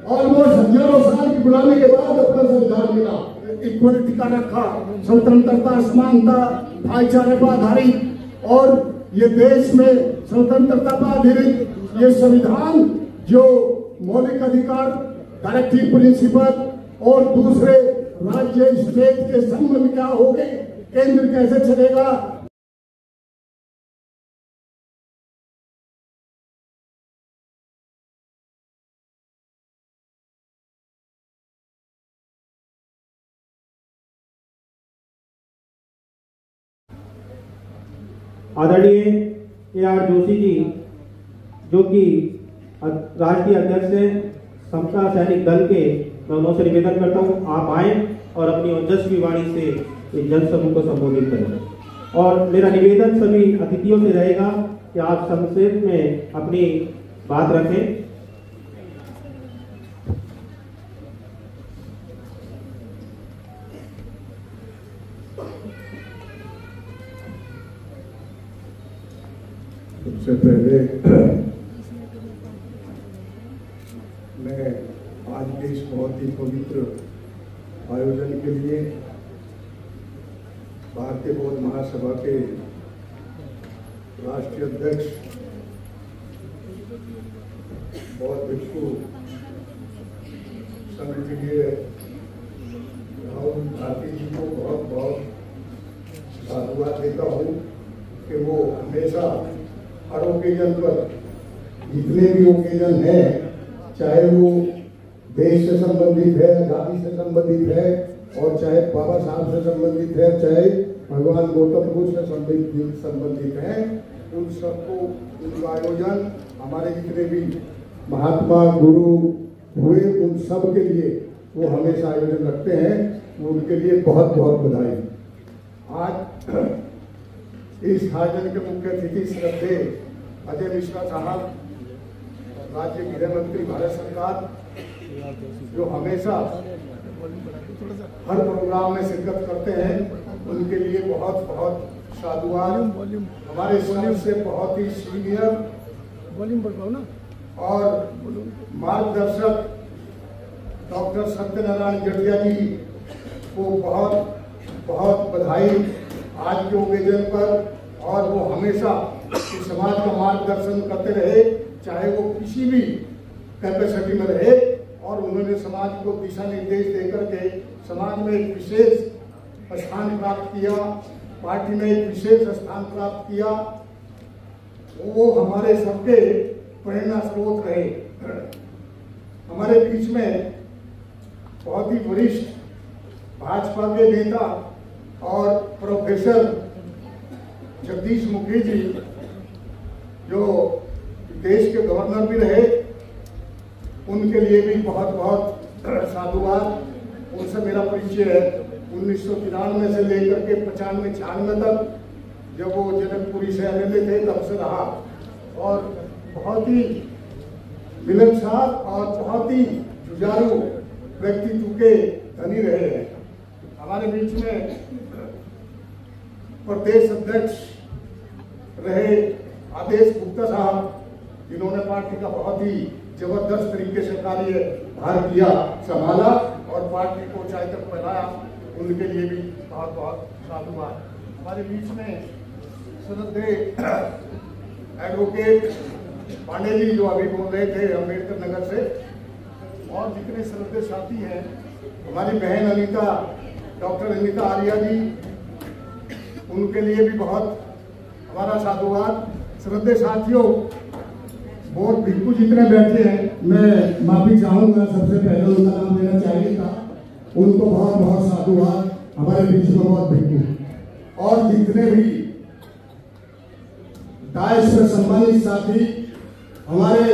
Almost हजारों साल की गुलामी के बाद अपना संविधान मिला, इक्वलिटी का रखा, स्वतंत्रता, समानता, भाईचारे पर आधारित, और ये देश में स्वतंत्रता पर आधारित ये संविधान जो मौलिक अधिकार, डायरेक्टिव प्रिंसिपल और दूसरे राज्य स्टेट के संबंध क्या होंगे, केंद्र कैसे चलेगा, आदरणीय A.R. जोशी जी जो कि राष्ट्रीय अध्यक्ष हैं समता सैनिक दल के, मैं उनसे निवेदन करता हूं आप आए और अपनी ओजस्वी वाणी से इस जनसमूह को संबोधित करें। और मेरा निवेदन सभी अतिथियों से रहेगा कि आप संक्षेप में अपनी बात रखें। सबसे पहले मैं आज के इस बहुत ही पवित्र आयोजन के लिए भारतीय बौद्ध महासभा के राष्ट्रीय अध्यक्ष बौद्ध भिक्षु संघ के लिए राहुल भारती जी को बहुत बहुत साधुवाद देता हूँ कि वो हमेशा हर ओकेजन पर, जितने भी ओकेजन है, चाहे वो देश से संबंधित है, आजादी से संबंधित है, और चाहे बाबा साहब से संबंधित है, चाहे भगवान गौतम बुद्ध से संबंधित है, उन सबको, उनका आयोजन हमारे जितने भी महात्मा गुरु हुए उन सब के लिए वो हमेशा आयोजन रखते हैं, उनके लिए बहुत बहुत बधाई। आज इस आयोजन के मुख्य अतिथि श्रद्धेय अजय मिश्रा साहब, राज्य गृह मंत्री भारत सरकार, जो हमेशा हर प्रोग्राम में शिरकत करते हैं, उनके लिए बहुत बहुत साधुवाद। हमारे संघ से बहुत ही सीनियर और मार्गदर्शक डॉक्टर सत्यनारायण जड़िया जी को बहुत बहुत बधाई आज के ओकेजन पर। और वो हमेशा इस समाज का मार्गदर्शन करते रहे, चाहे वो किसी भी कैपेसिटी में रहे, और उन्होंने समाज को दिशा निर्देश देकर के समाज में एक विशेष स्थान प्राप्त किया, पार्टी में एक विशेष स्थान प्राप्त किया। वो हमारे सबके प्रेरणा स्रोत रहे। हमारे बीच में बहुत ही वरिष्ठ भाजपा के नेता और प्रोफेसर जगदीश मुखी जी, जो देश के गवर्नर भी रहे, उनके लिए भी बहुत बहुत साधुवाद। उनसे मेरा परिचय है 1993 से लेकर के 95-96 तक, जब वो जनकपुरी से MLA थे तब से रहा, और बहुत ही मिलनसार और बहुत ही जुझारू व्यक्तित्व के धनी रहे हैं। हमारे बीच में प्रदेश अध्यक्ष रहे आदेश गुप्ता साहब, जिन्होंने पार्टी का बहुत ही जबरदस्त तरीके से कार्य भार किया, संभाला और पार्टी को ऊंचाई तक फैलाया, उनके लिए भी बहुत बहुत साधुवाद। हमारे बीच में श्रद्धेय एडवोकेट पांडे जी, जो अभी बोल रहे थे अम्बेडकर नगर से, और जितने श्रद्धेय साथी हैं, हमारी बहन अनीता, डॉक्टर अनीता आर्या जी, उनके लिए भी बहुत हमारा साधुवाद। श्रद्धेय साथियों, बहुत भिक्षु जितने बैठे हैं, मैं माफी चाहूंगा, सबसे पहले उनका नाम लेना चाहिए था, उनको बहुत बहुत साधुवाद। हमारे बीच में बहुत भिक्षु और जितने भी दायित्व से संबंधित साथी, हमारे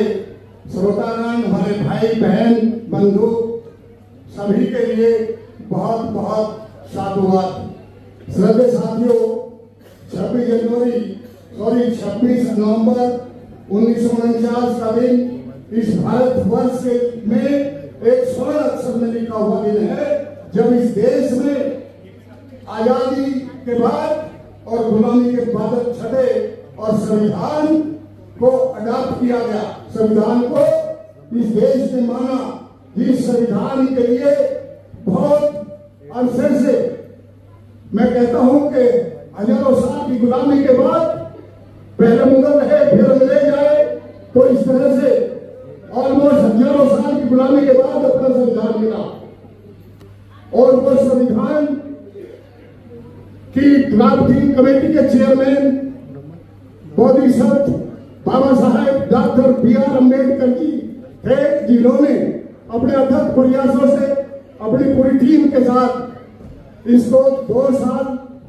श्रोतागण, हमारे भाई बहन बंधु, सभी के लिए बहुत बहुत साधुवाद। श्रद्धेय साथियों, 26 नवंबर 1949 का दिन इस भारत वर्ष में एक स्वर्ण अक्षर में लिखा हुआ दिन है, जब इस देश में आजादी के बाद और गुलामी के बादल छटे और संविधान को अडॉप्ट किया गया। संविधान को इस देश ने माना जिस संविधान के लिए बहुत अरसे से मैं कहता हूं कि हजारों साल की गुलामी के बाद पहले मुगल रहे फिर अंग्रेज आए, तो इस तरह से ऑलमोस्ट हजारों साल की गुलामी के बाद अपना संविधान मिला। और वो संविधान की ड्राफ्टिंग कमेटी के chairman Bodhisattva Baba Saheb doctor B.R. Ambedkar ji थे, जिन्होंने अपने अथक प्रयासों से अपनी पूरी टीम के साथ इसको 2 साल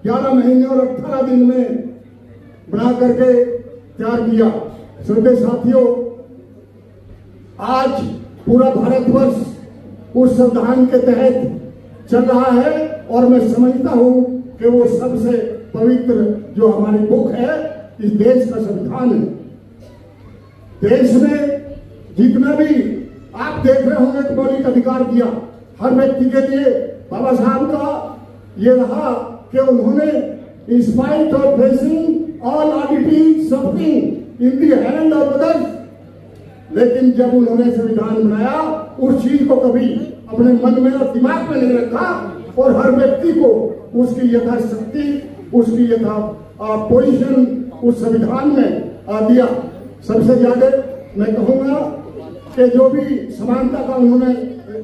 11 महीने और 18 दिन में बना करके तैयार किया। श्रद्धेय साथियों, आज पूरा भारतवर्ष उस संविधान के तहत चल रहा है और मैं समझता हूं कि वो सबसे पवित्र जो हमारी बुक है इस देश का संविधान है। देश में जितना भी आप देख रहे होंगे कि मौलिक अधिकार दिया हर व्यक्ति के लिए, बाबा साहब का ये रहा कि उन्होंने in spite of facing all oddity suffering in the hand of others, लेकिन जब उन्होंने संविधान बनाया उस चीज को कभी अपने मन में और दिमाग में नहीं रखा और हर व्यक्ति को उसकी यथाशक्ति, उसकी यथा पोजीशन उस संविधान में दिया। सबसे ज्यादा मैं कहूंगा कि जो भी समानता का उन्होंने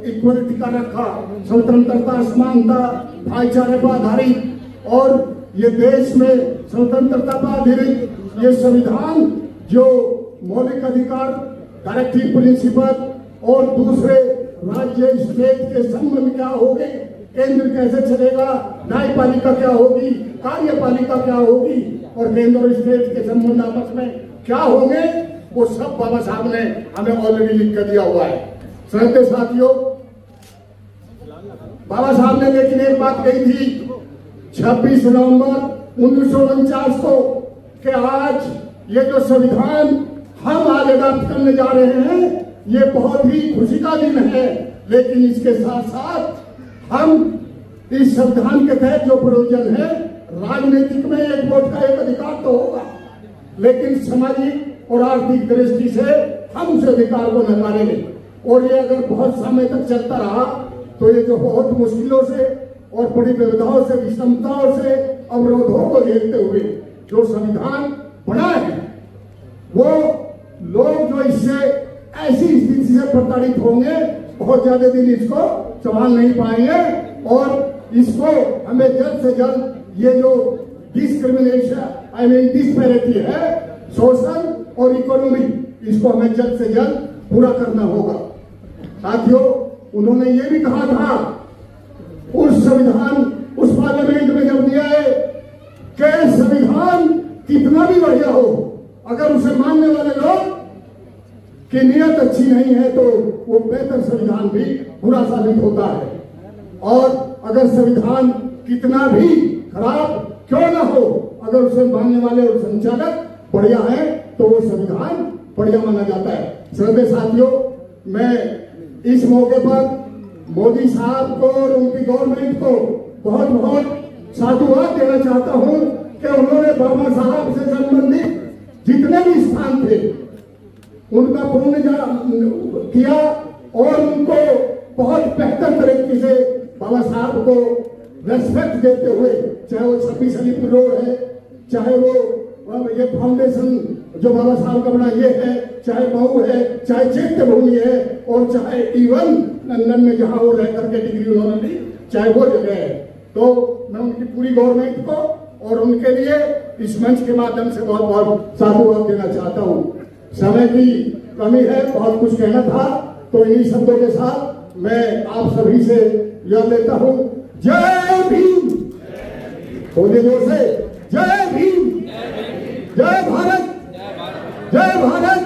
इक्वलिटी का रखा, स्वतंत्रता, समानता, भाईचारे पर आधारित, और ये देश में स्वतंत्रता पर आधारित ये संविधान जो मौलिक अधिकार, डायरेक्टिव प्रिंसिपल और दूसरे राज्य स्टेट के संबंध क्या होंगे, केंद्र कैसे चलेगा, न्यायपालिका क्या होगी, कार्यपालिका क्या होगी और केंद्र और स्टेट के संबंध आपस में क्या होंगे, वो सब बाबा साहब ने हमें ऑलरेडी लिख कर दिया हुआ है। श्रद्धेय साथियों, बाबा साहब ने लेकिन एक बात कही थी 26 नवंबर 1949 को कि आज ये जो संविधान हम आज अडॉप्ट करने जा रहे हैं ये बहुत ही खुशी का दिन है, लेकिन इसके साथ साथ हम इस संविधान के तहत जो प्रयोजन है, राजनीतिक में एक वोट का एक अधिकार तो होगा, लेकिन सामाजिक और आर्थिक दृष्टि से हम उस अधिकार को नकारेंगे। और ये अगर बहुत समय तक चलता रहा तो ये जो बहुत मुश्किलों से और बड़ी विविधाओं से, विषमताओं से, अवरोधों को झेलते हुए जो संविधान बना है, वो लोग जो इससे ऐसी स्थिति से प्रताड़ित होंगे, बहुत ज्यादा दिन इसको संभाल नहीं पाएंगे और इसको हमें जल्द से जल्द ये जो डिस्क्रिमिनेशन डिस्पैरिटी है, सोशल और इकोनॉमिक, इसको हमें जल्द से जल्द पूरा करना होगा। साथियों, उन्होंने ये भी कहा था उस संविधान, उस पार्लियामेंट में जब दिया है कि संविधान कितना भी बढ़िया हो, अगर उसे मानने वाले लोग की नियत अच्छी नहीं है तो वो बेहतर संविधान भी बुरा साबित होता है। और अगर संविधान कितना भी खराब क्यों ना हो, अगर उसे मानने वाले और संचालक बढ़िया है तो वो संविधान बढ़िया माना जाता है। श्रद्धेय साथियों, मैं इस मौके पर मोदी साहब को और उनकी गवर्नमेंट को बहुत बहुत साधुवाद देना चाहता हूं कि उन्होंने बाबा साहब से संबंधित जितने भी स्थान थे उनका पुण्य किया और उनको बहुत बेहतर तरीके से बाबा साहब को रेस्पेक्ट देते हुए, चाहे वो 26 अलीपुर रोड है, चाहे वो ये फाउंडेशन जो बाबा साहब का बना ये है, चाहे मऊ है, चाहे चैत्य भूमि है और चाहे इवन लंदन में जहां वो रह करके डिग्री उन्होंने ली, चाहे वो जगह है। तो मैं उनकी पूरी गवर्नमेंट को और उनके लिए इस मंच के माध्यम से बहुत बहुत साधुवाद देना चाहता हूं। समय की कमी है, बहुत कुछ कहना था, तो इन्हीं शब्दों के साथ मैं आप सभी से यह लेता हूं, जय भीम। थोड़ी जोर से जय भीम, जय भारत, जय भारत।